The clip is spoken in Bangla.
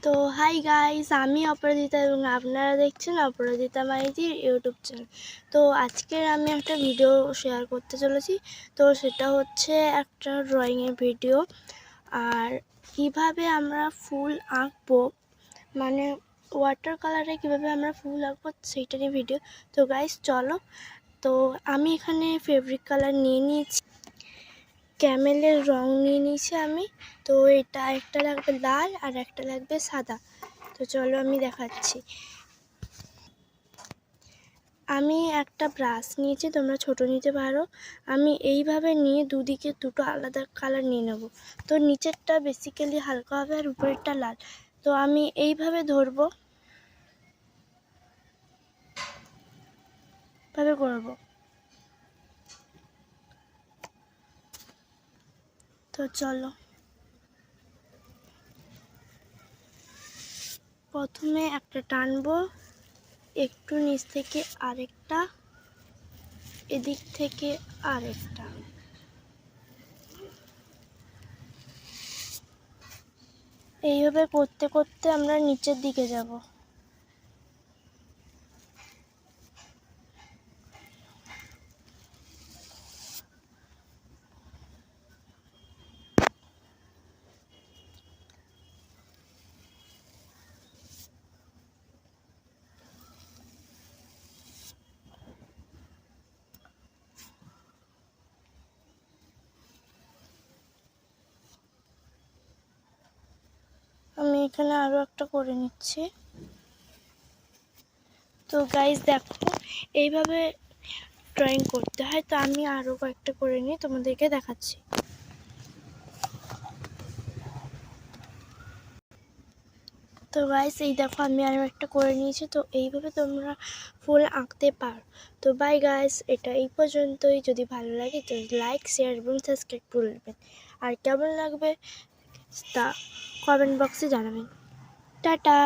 তো হাই গাইস, আমি অপরাজিতা এবং আপনারা দেখছেন অপরাজিতা মাইতির ইউটিউব চ্যানেল। তো আজকের আমি একটা ভিডিও শেয়ার করতে চলেছি। তো সেটা হচ্ছে একটা ড্রয়িংয়ের ভিডিও। আর কিভাবে আমরা ফুল আঁকবো, মানে ওয়াটার কালারে কিভাবে আমরা ফুল আঁকবো সেইটারই ভিডিও। তো গাইস চলো। তো আমি এখানে ফেব্রিক কালার নিয়ে নিয়েছি, ক্যামেলের রং নিয়ে নিয়েছি আমি। তো এটা একটা লাগবে লাল আর একটা লাগবে সাদা। তো চলো আমি দেখাচ্ছি। আমি একটা ব্রাশ নিয়েছি, তোমরা ছোট নিতে পারো। আমি এইভাবে নিয়ে দুদিকে দুটো আলাদা কালার নিয়ে নেব। তো নিচেরটা বেসিক্যালি হালকা হবে আর উপরেরটা লাল। তো আমি এইভাবে ধরবো, ভাবে করবো। তো চলো, প্রথমে একটা টানবো, একটু নিচ থেকে আরেকটা, এদিক থেকে আরেকটা। এইভাবে করতে করতে আমরা নিচের দিকে যাব। আমি এখানে আরো একটা করে নিচ্ছি। তো গাইস দেখো, এইভাবে ড্রয়িং করতে হয়। তো আমি আরো কয়েকটা করে নিয়ে তোমাদেরকে দেখাচ্ছি। তো গাইস এই দেখো, আমি আরো একটা করে নিয়েছি। তো এইভাবে তোমরা ফুল আঁকতে পারো। তো বাই গাইস, এটা এই পর্যন্তই। যদি ভালো লাগে তো লাইক, শেয়ার এবং সাবস্ক্রাইব করবেন। আর কেমন লাগবে তা কমেন্ট বক্সে জানাবেন। টাটা।